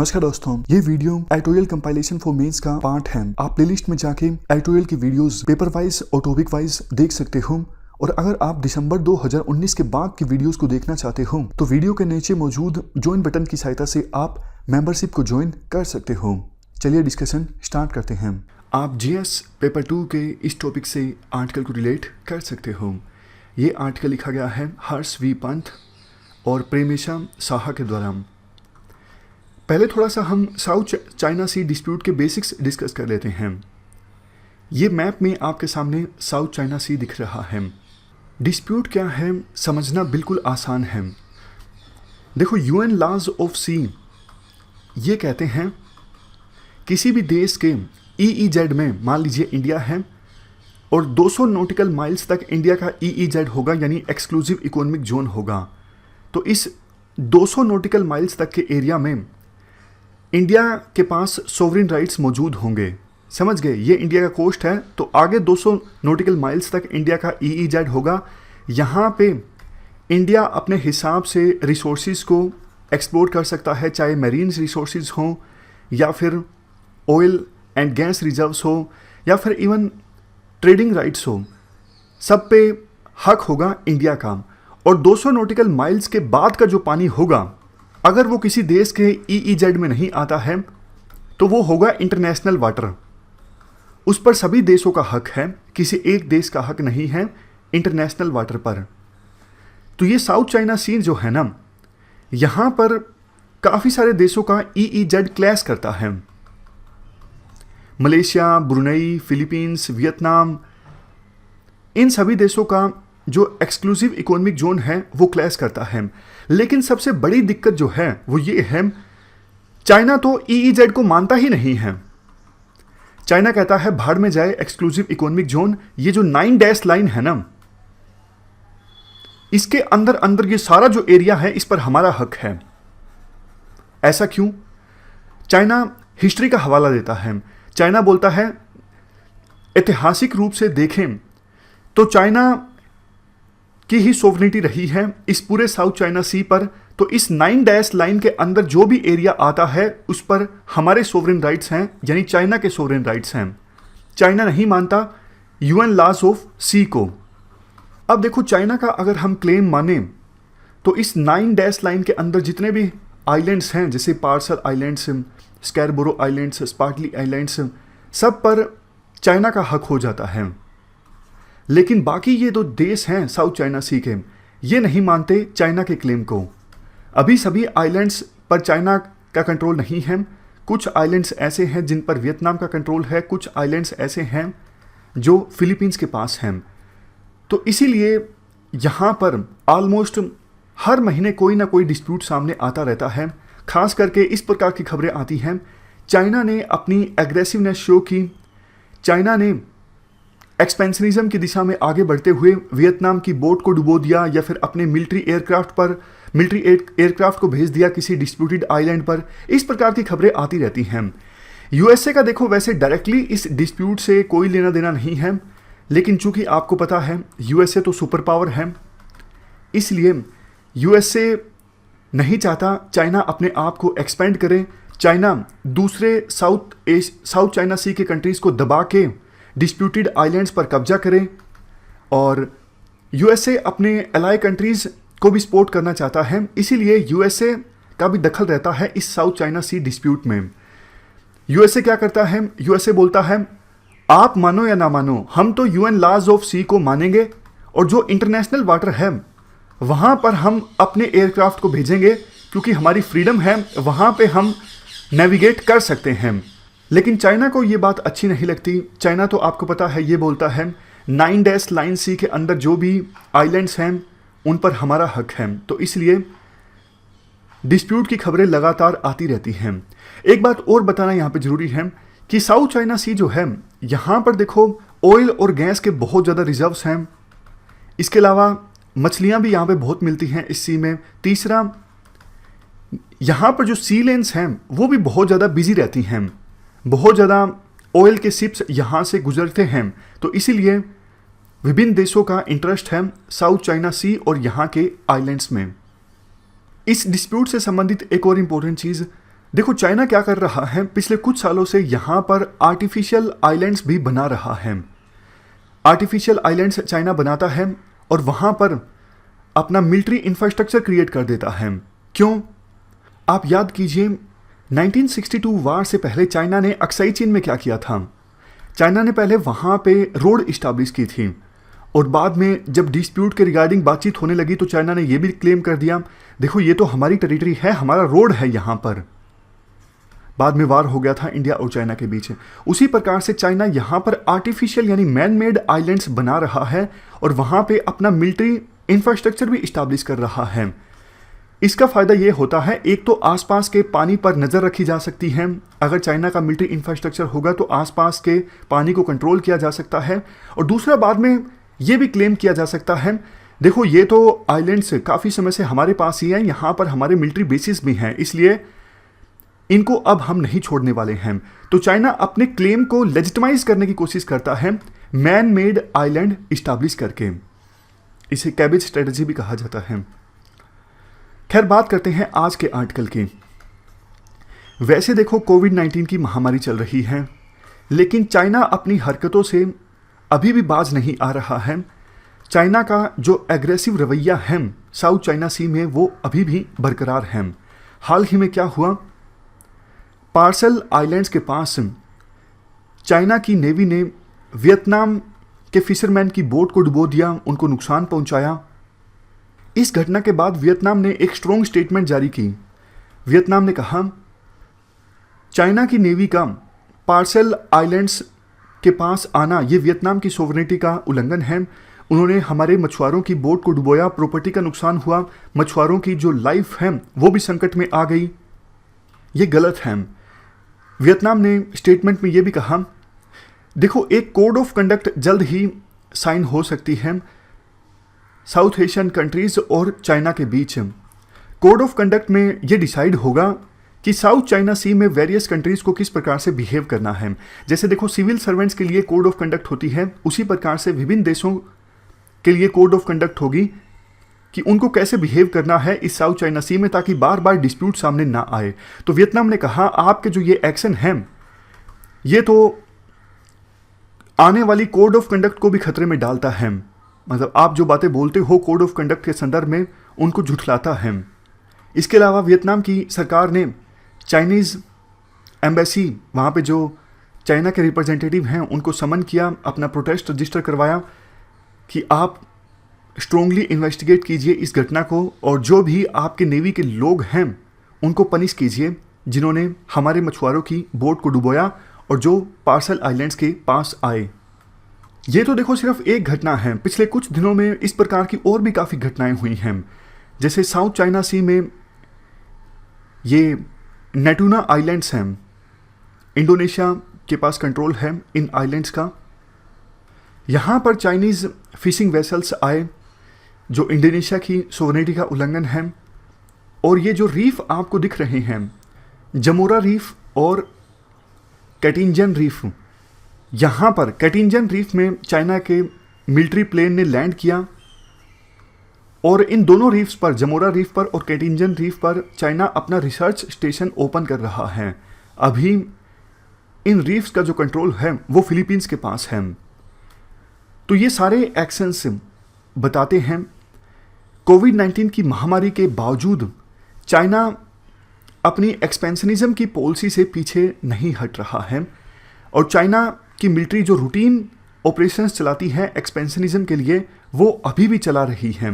नमस्कार दोस्तों, ये video editorial compilation for mains का पार्ट है। आप प्लेलिस्ट में जाके एडिटोरियल की वीडियोस पेपर वाइज और टॉपिक वाइज देख सकते हो। और अगर आप दिसंबर 2019 के बाद की वीडियोस को देखना चाहते हो तो वीडियो के नीचे मौजूद ज्वाइन बटन की सहायता से आप मेंबरशिप को ज्वाइन कर सकते हो। चलिए डिस्कशन स्टार्ट करते हैं। आप जीएस पेपर 2 के इस टॉपिक से आर्टिकल को रिलेट कर सकते हो। ये आर्टिकल लिखा गया है हर्ष वी पंत और प्रेमेशा साहा के द्वारा। पहले थोड़ा सा हम साउथ चाइना सी डिस्प्यूट के बेसिक्स डिस्कस कर लेते हैं। ये मैप में आपके सामने साउथ चाइना सी दिख रहा है। डिस्प्यूट क्या है समझना बिल्कुल आसान है। देखो, यूएन लॉज ऑफ सी ये कहते हैं किसी भी देश के ईईजेड में, मान लीजिए इंडिया है और 200 नॉटिकल माइल्स तक इंडिया का ईईजेड होगा, यानी एक्सक्लूसिव इकोनॉमिक जोन होगा। तो इस 200 नॉटिकल माइल्स तक के एरिया में इंडिया के पास सोवरिन राइट्स मौजूद होंगे। समझ गए, ये इंडिया का कोस्ट है तो आगे 200 नॉटिकल माइल्स तक इंडिया का ईईजेड होगा। यहाँ पे इंडिया अपने हिसाब से रिसोर्सिस को एक्सप्लोर कर सकता है, चाहे मैरीन रिसोर्सिस हो या फिर ऑयल एंड गैस रिजर्व्स हो या फिर इवन ट्रेडिंग राइट्स हो, सब पे हक होगा इंडिया का। और 200 नॉटिकल माइल्स के बाद का जो पानी होगा, अगर वो किसी देश के ईईजेड में नहीं आता है तो वो होगा इंटरनेशनल वाटर। उस पर सभी देशों का हक है, किसी एक देश का हक नहीं है इंटरनेशनल वाटर पर। तो ये साउथ चाइना सी जो है ना, यहाँ पर काफ़ी सारे देशों का ईईजेड क्लैश करता है। मलेशिया, ब्रुनेई, फिलीपींस, वियतनाम, इन सभी देशों का जो एक्सक्लूसिव इकोनॉमिक जोन है वो क्लैश करता है। लेकिन सबसे बड़ी दिक्कत जो है वो ये है, चाइना तो ईईजेड को मानता ही नहीं है। चाइना कहता है भाड़ में जाए एक्सक्लूसिव इकोनॉमिक जोन। ये जो 9 डैश लाइन है ना, इसके अंदर अंदर ये सारा जो एरिया है इस पर हमारा हक है। ऐसा क्यों? चाइना हिस्ट्री का हवाला देता है। चाइना बोलता है ऐतिहासिक रूप से देखें तो चाइना की ही सोवरेनिटी रही है इस पूरे साउथ चाइना सी पर। तो इस 9 डैश लाइन के अंदर जो भी एरिया आता है उस पर हमारे सोवरेन राइट्स हैं, यानी चाइना के सोवरेन राइट्स हैं। चाइना नहीं मानता यूएन लॉज ऑफ सी को। अब देखो, चाइना का अगर हम क्लेम माने तो इस 9 डैश लाइन के अंदर जितने भी आइलैंड्स हैं, जैसे Paracel islands, Scarborough islands, Spratly islands, सब पर चाइना का हक हो जाता है। लेकिन बाकी ये दो देश हैं साउथ चाइना सी के, ये नहीं मानते चाइना के क्लेम को। अभी सभी आइलैंड्स पर चाइना का कंट्रोल नहीं है। कुछ आइलैंड्स ऐसे हैं जिन पर वियतनाम का कंट्रोल है, कुछ आइलैंड्स ऐसे हैं जो फिलीपींस के पास हैं। तो इसीलिए यहाँ पर ऑलमोस्ट हर महीने कोई ना कोई डिस्प्यूट सामने आता रहता है। खास करके इस प्रकार की खबरें आती हैं, चाइना ने अपनी एग्रेसिवनेस शो की, चाइना ने एक्सपेंशनिज्म की दिशा में आगे बढ़ते हुए वियतनाम की बोट को डुबो दिया, या फिर अपने मिलिट्री एयरक्राफ्ट को भेज दिया किसी डिस्प्यूटेड आइलैंड पर। इस प्रकार की खबरें आती रहती हैं। यूएसए का देखो वैसे डायरेक्टली इस डिस्प्यूट से कोई लेना देना नहीं है, लेकिन चूंकि आपको पता है यूएसए तो सुपर पावर है, इसलिए यूएसए नहीं चाहता चाइना अपने आप को एक्सपेंड करे। चाइना दूसरे साउथ चाइना सी के कंट्रीज को दबा के डिस्प्यूटेड आइलैंड्स पर कब्जा करें, और यूएसए अपने एलाई कंट्रीज को भी सपोर्ट करना चाहता है। इसीलिए यूएसए का भी दखल रहता है इस साउथ चाइना सी डिस्प्यूट में। यूएसए क्या करता है? यूएसए बोलता है आप मानो या ना मानो, हम तो यूएन लॉज ऑफ सी को मानेंगे, और जो इंटरनेशनल वाटर है वहाँ पर हम अपने एयरक्राफ्ट को भेजेंगे, क्योंकि हमारी फ्रीडम है, वहाँ पे हम नेविगेट कर सकते हैं। लेकिन चाइना को ये बात अच्छी नहीं लगती। चाइना तो आपको पता है ये बोलता है 9 डैश लाइन सी के अंदर जो भी आइलैंड्स हैं उन पर हमारा हक है। तो इसलिए डिस्प्यूट की खबरें लगातार आती रहती हैं। एक बात और बताना यहाँ पे ज़रूरी है कि साउथ चाइना सी जो है, यहाँ पर देखो ऑयल और गैस के बहुत ज़्यादा रिजर्व्स हैं। इसके अलावा मछलियाँ भी यहाँ पे बहुत मिलती हैं इस सी में। तीसरा, यहाँ पर जो सी लेन्स हैं वो भी बहुत ज़्यादा बिजी रहती हैं, बहुत ज़्यादा ऑयल के शिप्स यहाँ से गुजरते हैं। तो इसीलिए विभिन्न देशों का इंटरेस्ट है साउथ चाइना सी और यहाँ के आइलैंड्स में। इस डिस्प्यूट से संबंधित एक और इम्पोर्टेंट चीज़, देखो चाइना क्या कर रहा है, पिछले कुछ सालों से यहाँ पर आर्टिफिशियल आइलैंड्स भी बना रहा है। आर्टिफिशियल आइलैंड्स चाइना बनाता है और वहाँ पर अपना मिलिट्री इंफ्रास्ट्रक्चर क्रिएट कर देता है। क्यों? आप याद कीजिए 1962 वार से पहले चाइना ने अक्साई चीन में क्या किया था। चाइना ने पहले वहाँ पे रोड इस्टेब्लिश की थी और बाद में जब डिस्प्यूट के रिगार्डिंग बातचीत होने लगी तो चाइना ने यह भी क्लेम कर दिया, देखो ये तो हमारी टेरिटरी है, हमारा रोड है यहाँ पर। बाद में वार हो गया था इंडिया और चाइना के बीच। उसी प्रकार से चाइना यहाँ पर आर्टिफिशियल यानी मैन मेड आइलैंड्स बना रहा है और वहाँ पे अपना मिलिट्री इंफ्रास्ट्रक्चर भी इस्टेब्लिश कर रहा है। इसका फ़ायदा ये होता है, एक तो आसपास के पानी पर नज़र रखी जा सकती है। अगर चाइना का मिलिट्री इंफ्रास्ट्रक्चर होगा तो आसपास के पानी को कंट्रोल किया जा सकता है। और दूसरा, बाद में ये भी क्लेम किया जा सकता है, देखो ये तो आइलैंड्स काफ़ी समय से हमारे पास ही हैं, यहाँ पर हमारे मिलिट्री बेसिस भी हैं, इसलिए इनको अब हम नहीं छोड़ने वाले हैं। तो चाइना अपने क्लेम को लेजिटिमाइज करने की कोशिश करता है मैन मेड आइलैंड इस्टेब्लिश करके। इसे कैबेज स्ट्रेटजी भी कहा जाता है। खैर, बात करते हैं आज के आर्टिकल की। वैसे देखो कोविड-19 की महामारी चल रही है, लेकिन चाइना अपनी हरकतों से अभी भी बाज नहीं आ रहा है। चाइना का जो एग्रेसिव रवैया है साउथ चाइना सी में वो अभी भी बरकरार है। हाल ही में क्या हुआ, पार्सल आइलैंड्स के पास चाइना की नेवी ने वियतनाम के फिशरमैन की बोट को डुबो दिया, उनको नुकसान पहुंचाया। इस घटना के बाद वियतनाम ने एक स्ट्रॉन्ग स्टेटमेंट जारी की। वियतनाम ने कहा चाइना की नेवी का पार्सल आइलैंड्स के पास आना ये वियतनाम की सोवरेनिटी का उल्लंघन है। उन्होंने हमारे मछुआरों की बोट को डुबोया, प्रॉपर्टी का नुकसान हुआ, मछुआरों की जो लाइफ है वो भी संकट में आ गई, ये गलत है। वियतनाम ने स्टेटमेंट में ये भी कहा, देखो एक कोड ऑफ कंडक्ट जल्द ही साइन हो सकती है साउथ एशियन कंट्रीज और चाइना के बीच। कोड ऑफ कंडक्ट में ये डिसाइड होगा कि साउथ चाइना सी में वेरियस कंट्रीज को किस प्रकार से बिहेव करना है। जैसे देखो सिविल सर्वेंट्स के लिए कोड ऑफ कंडक्ट होती है, उसी प्रकार से विभिन्न देशों के लिए कोड ऑफ कंडक्ट होगी कि उनको कैसे बिहेव करना है इस साउथ चाइना सी में, ताकि बार बार डिस्प्यूट सामने ना आए। तो वियतनाम ने कहा आपके जो ये एक्शन है ये तो आने वाली कोड ऑफ कंडक्ट को भी खतरे में डालता है, मतलब आप जो बातें बोलते हो कोड ऑफ कंडक्ट के संदर्भ में उनको झुठलाता है। इसके अलावा वियतनाम की सरकार ने चाइनीज़ एम्बेसी, वहाँ पे जो चाइना के रिप्रेजेंटेटिव हैं उनको समन किया, अपना प्रोटेस्ट रजिस्टर करवाया कि आप स्ट्रोंगली इन्वेस्टिगेट कीजिए इस घटना को और जो भी आपके नेवी के लोग हैं उनको पनिश कीजिए जिन्होंने हमारे मछुआरों की बोट को डुबोया और जो पार्सल आइलैंड्स के पास आए। ये तो देखो सिर्फ एक घटना है, पिछले कुछ दिनों में इस प्रकार की और भी काफ़ी घटनाएं हुई हैं। जैसे साउथ चाइना सी में ये नेटूना आइलैंड्स हैं, इंडोनेशिया के पास कंट्रोल है इन आइलैंड्स का। यहाँ पर चाइनीज़ फिशिंग वेसल्स आए जो इंडोनेशिया की सोवरेनिटी का उल्लंघन है। और ये जो रीफ आपको दिख रहे हैं, जमोरा रीफ और कैटिंजन रीफ, यहाँ पर कैटिंजन रीफ में चाइना के मिलिट्री प्लेन ने लैंड किया और इन दोनों रीफ्स पर, जमोरा रीफ पर और कैटिंजन रीफ पर, चाइना अपना रिसर्च स्टेशन ओपन कर रहा है। अभी इन रीफ्स का जो कंट्रोल है वो फिलीपींस के पास है। तो ये सारे एक्शंस बताते हैं कोविड-19 की महामारी के बावजूद चाइना अपनी एक्सपेंशनिज्म की पॉलिसी से पीछे नहीं हट रहा है और चाइना की मिलिट्री जो रूटीन ऑपरेशंस चलाती है एक्सपेंशनिज्म के लिए वो अभी भी चला रही है।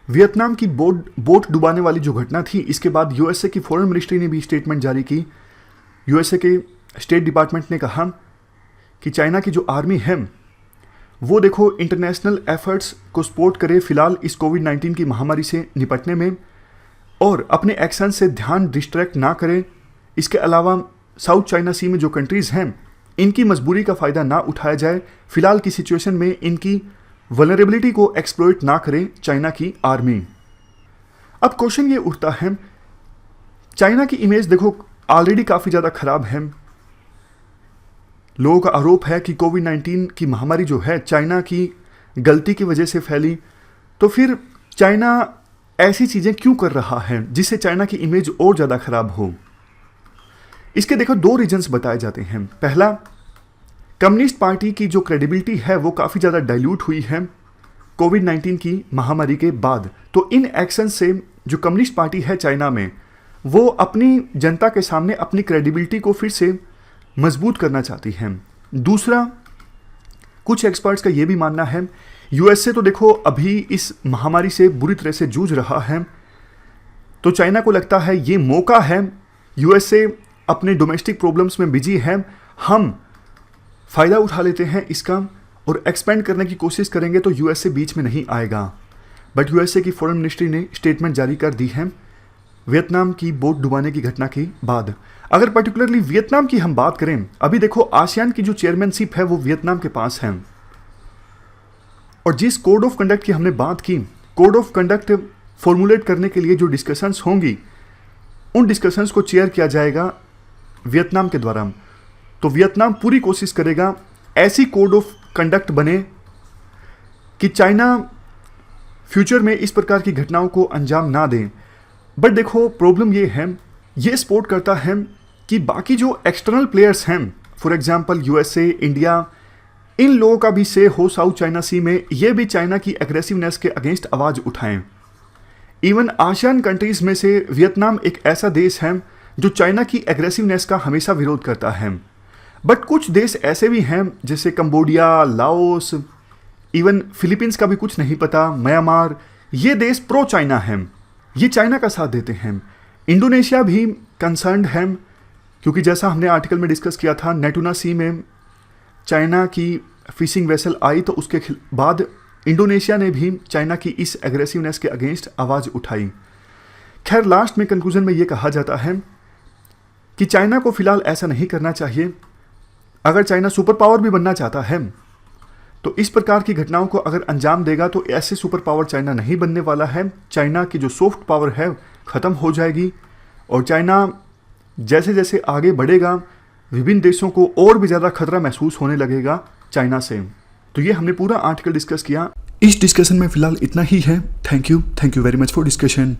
वियतनाम की बोट डुबाने वाली जो घटना थी, इसके बाद यूएसए की फॉरेन मिनिस्ट्री ने भी स्टेटमेंट जारी की। यूएसए के स्टेट डिपार्टमेंट ने कहा कि चाइना की जो आर्मी है वो देखो इंटरनेशनल एफर्ट्स को सपोर्ट करे फिलहाल इस कोविड-19 की महामारी से निपटने में और अपने एक्शन से ध्यान डिस्ट्रैक्ट ना करे। इसके अलावा साउथ चाइना सी में जो कंट्रीज़ हैं इनकी मजबूरी का फ़ायदा ना उठाया जाए, फिलहाल की सिचुएशन में इनकी वल्नरेबिलिटी को एक्सप्लॉइट ना करे चाइना की आर्मी। अब क्वेश्चन ये उठता है, चाइना की इमेज देखो ऑलरेडी काफ़ी ज़्यादा ख़राब है। लोगों का आरोप है कि कोविड-19 की महामारी जो है चाइना की गलती की वजह से फैली, तो फिर चाइना ऐसी चीज़ें क्यों कर रहा है जिससे चाइना की इमेज और ज़्यादा ख़राब हो। इसके देखो दो रीजंस बताए जाते हैं। पहला, कम्युनिस्ट पार्टी की जो क्रेडिबिलिटी है वो काफ़ी ज़्यादा डाइल्यूट हुई है कोविड-19 की महामारी के बाद। तो इन एक्शन से जो कम्युनिस्ट पार्टी है चाइना में, वो अपनी जनता के सामने अपनी क्रेडिबिलिटी को फिर से मजबूत करना चाहती है। दूसरा, कुछ एक्सपर्ट्स का ये भी मानना है, यूएसए तो देखो अभी इस महामारी से बुरी तरह से जूझ रहा है, तो चाइना को लगता है ये मौका है, यूएसए अपने डोमेस्टिक प्रॉब्लम्स में बिजी है, हम फ़ायदा उठा लेते हैं इसका और एक्सपेंड करने की कोशिश करेंगे तो यूएसए बीच में नहीं आएगा। बट यूएसए की फॉरेन मिनिस्ट्री ने स्टेटमेंट जारी कर दी है वियतनाम की बोट डुबाने की घटना के बाद। अगर पर्टिकुलरली वियतनाम की हम बात करें, अभी देखो आसियान की जो चेयरमैनशिप है वो वियतनाम के पास है, और जिस कोड ऑफ कंडक्ट की हमने बात की, कोड ऑफ कंडक्ट फॉर्मुलेट करने के लिए जो डिस्कशंस होंगी, उन डिस्कशंस को चेयर किया जाएगा वियतनाम के द्वारा। तो वियतनाम पूरी कोशिश करेगा ऐसी कोड ऑफ कंडक्ट बने कि चाइना फ्यूचर में इस प्रकार की घटनाओं को अंजाम ना दें। बट देखो प्रॉब्लम ये है, ये सपोर्ट करता है कि बाकी जो एक्सटर्नल प्लेयर्स हैं, फॉर एग्जांपल यूएसए, इंडिया, इन लोगों का भी से हो साउथ चाइना सी में, ये भी चाइना की एग्रेसिवनेस के अगेंस्ट आवाज़ उठाएं। इवन आसियान कंट्रीज़ में से वियतनाम एक ऐसा देश है जो चाइना की एग्रेसिवनेस का हमेशा विरोध करता है। बट कुछ देश ऐसे भी हैं जैसे कंबोडिया, लाओस, इवन फिलीपींस का भी कुछ नहीं पता, म्यांमार, ये देश प्रो चाइना हैं, ये चाइना का साथ देते हैं। इंडोनेशिया भी कंसर्न्ड है, क्योंकि जैसा हमने आर्टिकल में डिस्कस किया था, नेटुना सी में चाइना की फिशिंग वेसल आई, तो उसके बाद इंडोनेशिया ने भी चाइना की इस एग्रेसिवनेस के अगेंस्ट आवाज़ उठाई। खैर लास्ट में कंक्लूजन में ये कहा जाता है कि चाइना को फिलहाल ऐसा नहीं करना चाहिए। अगर चाइना सुपर पावर भी बनना चाहता है तो इस प्रकार की घटनाओं को अगर अंजाम देगा तो ऐसे सुपर पावर चाइना नहीं बनने वाला है। चाइना की जो सॉफ्ट पावर है ख़त्म हो जाएगी, और चाइना जैसे जैसे आगे बढ़ेगा विभिन्न देशों को और भी ज़्यादा खतरा महसूस होने लगेगा चाइना से। तो ये हमने पूरा आर्टिकल डिस्कस किया। इस डिस्कशन में फिलहाल इतना ही है। Thank you very much for discussion.